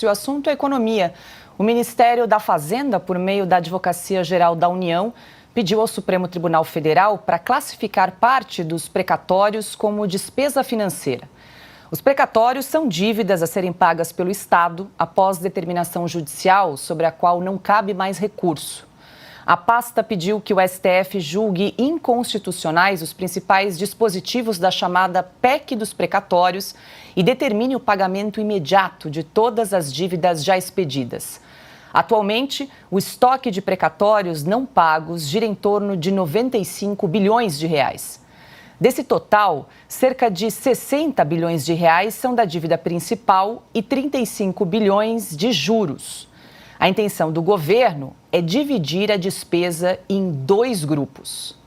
O assunto é economia. O Ministério da Fazenda, por meio da Advocacia Geral da União, pediu ao Supremo Tribunal Federal para classificar parte dos precatórios como despesa financeira. Os precatórios são dívidas a serem pagas pelo Estado após determinação judicial sobre a qual não cabe mais recurso. A pasta pediu que o STF julgue inconstitucionais os principais dispositivos da chamada PEC dos precatórios e determine o pagamento imediato de todas as dívidas já expedidas. Atualmente, o estoque de precatórios não pagos gira em torno de 95 bilhões de reais. Desse total, cerca de 60 bilhões de reais são da dívida principal e 35 bilhões de juros. A intenção do governo é dividir a despesa em dois grupos.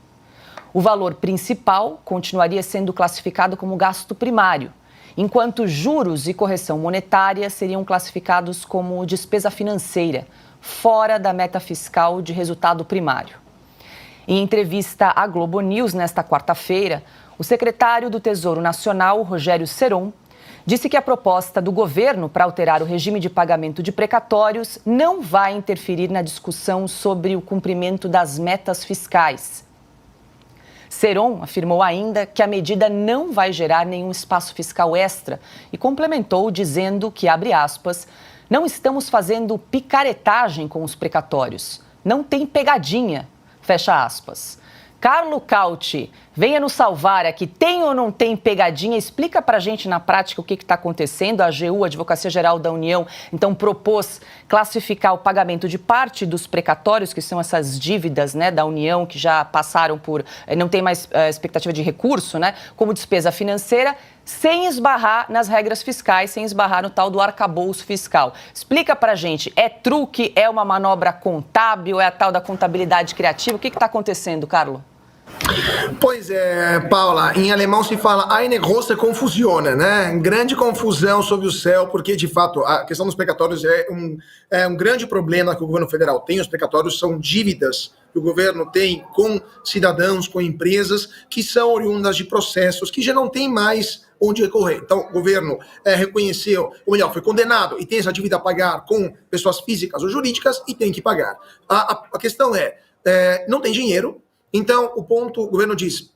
O valor principal continuaria sendo classificado como gasto primário, enquanto juros e correção monetária seriam classificados como despesa financeira, fora da meta fiscal de resultado primário. Em entrevista à Globo News nesta quarta-feira, o secretário do Tesouro Nacional, Rogério Seron, disse que a proposta do governo para alterar o regime de pagamento de precatórios não vai interferir na discussão sobre o cumprimento das metas fiscais. Seron afirmou ainda que a medida não vai gerar nenhum espaço fiscal extra e complementou dizendo que, abre aspas, não estamos fazendo picaretagem com os precatórios, não tem pegadinha, fecha aspas. Carlo Cauti, venha nos salvar aqui, tem ou não tem pegadinha? Explica pra gente na prática o que está acontecendo. A AGU, a Advocacia Geral da União, então propôs classificar o pagamento de parte dos precatórios, que são essas dívidas, né, da União, que já passaram por, não tem mais expectativa de recurso, né, como despesa financeira, sem esbarrar nas regras fiscais, sem esbarrar no tal do arcabouço fiscal. Explica pra gente, é truque, é uma manobra contábil, é a tal da contabilidade criativa? O que está acontecendo, Carlo? Pois é, Paula, em alemão se fala eine große Confusion, né? Grande confusão sobre o céu, porque de fato a questão dos precatórios é um grande problema que o governo federal tem. Os precatórios são dívidas que o governo tem com cidadãos, com empresas que são oriundas de processos que já não tem mais onde recorrer. Então, o governo reconheceu, ou melhor, foi condenado e tem essa dívida a pagar com pessoas físicas ou jurídicas e tem que pagar. A questão não tem dinheiro. Então, o governo diz,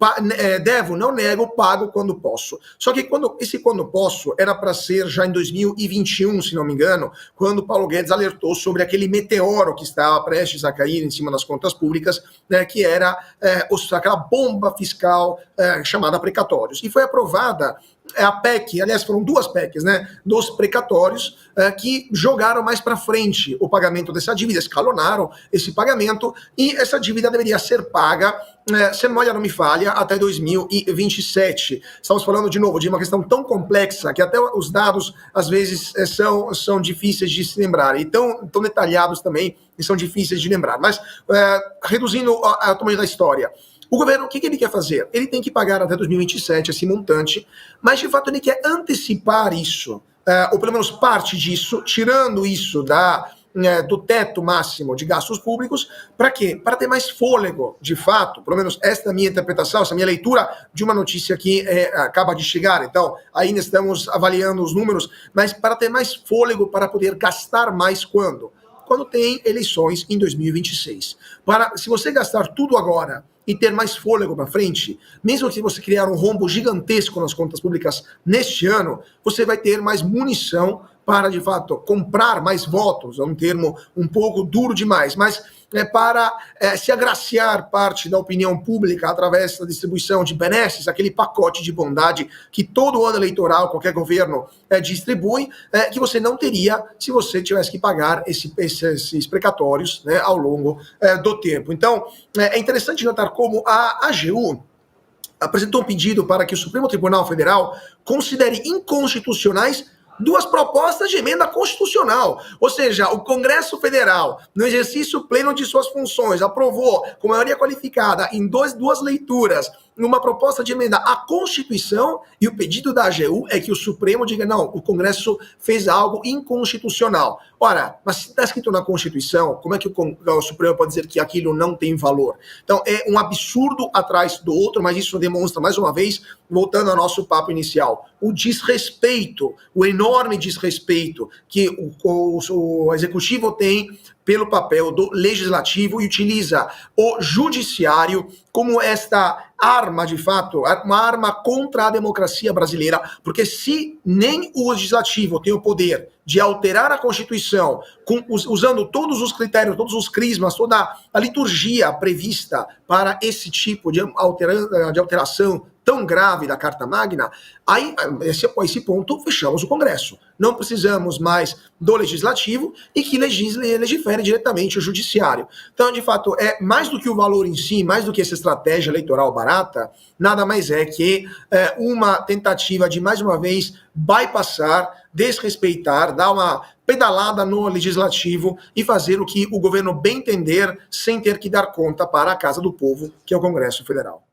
devo, não nego, pago quando posso. Só que quando posso era para ser já em 2021, se não me engano, quando Paulo Guedes alertou sobre aquele meteoro que estava prestes a cair em cima das contas públicas, né, que era aquela bomba fiscal chamada precatórios. E foi aprovada a PEC, aliás, foram duas PECs, né, dos precatórios, que jogaram mais para frente o pagamento dessa dívida, escalonaram esse pagamento, e essa dívida deveria ser paga, se a memória não me falha, até 2027. Estamos falando, de novo, de uma questão tão complexa que até os dados, às vezes, são difíceis de se lembrar, e tão detalhados também, e são difíceis de lembrar. Mas, reduzindo o tamanho da história, o governo, o que ele quer fazer? Ele tem que pagar até 2027 esse montante, mas de fato ele quer antecipar isso, ou pelo menos parte disso, tirando isso do teto máximo de gastos públicos. Para quê? Para ter mais fôlego, de fato, pelo menos esta é a minha interpretação, essa é a minha leitura de uma notícia que acaba de chegar. Então, ainda estamos avaliando os números, mas para ter mais fôlego para poder gastar mais quando? Quando tem eleições em 2026. Se você gastar tudo agora e ter mais fôlego para frente, mesmo que você criar um rombo gigantesco nas contas públicas neste ano, você vai ter mais munição para, de fato, comprar mais votos. É um termo um pouco duro demais, mas para se agraciar parte da opinião pública através da distribuição de benesses, aquele pacote de bondade que todo ano eleitoral, qualquer governo distribui, que você não teria se você tivesse que pagar esses precatórios, né, ao longo do tempo. Então, é interessante notar como a AGU apresentou um pedido para que o Supremo Tribunal Federal considere inconstitucionais duas propostas de emenda constitucional. Ou seja, o Congresso Federal, no exercício pleno de suas funções, aprovou com maioria qualificada em duas leituras uma proposta de emendar a Constituição, e o pedido da AGU é que o Supremo diga, não, o Congresso fez algo inconstitucional. Ora, mas se está escrito na Constituição, como é que o Supremo pode dizer que aquilo não tem valor? Então, é um absurdo atrás do outro, mas isso demonstra, mais uma vez, voltando ao nosso papo inicial, o desrespeito, o enorme desrespeito que o Executivo tem pelo papel do Legislativo e utiliza o Judiciário como esta arma, de fato, uma arma contra a democracia brasileira, porque se nem o Legislativo tem o poder de alterar a Constituição, usando todos os critérios, todos os crismas, toda a liturgia prevista para esse tipo de alteração tão grave da Carta Magna, aí, a esse ponto, fechamos o Congresso. Não precisamos mais do Legislativo e que legifere diretamente o Judiciário. Então, de fato, é mais do que o valor em si, mais do que essa estratégia eleitoral barata, nada mais é que uma tentativa de, mais uma vez, bypassar, desrespeitar, dar uma pedalada no Legislativo e fazer o que o governo bem entender, sem ter que dar conta para a Casa do Povo, que é o Congresso Federal.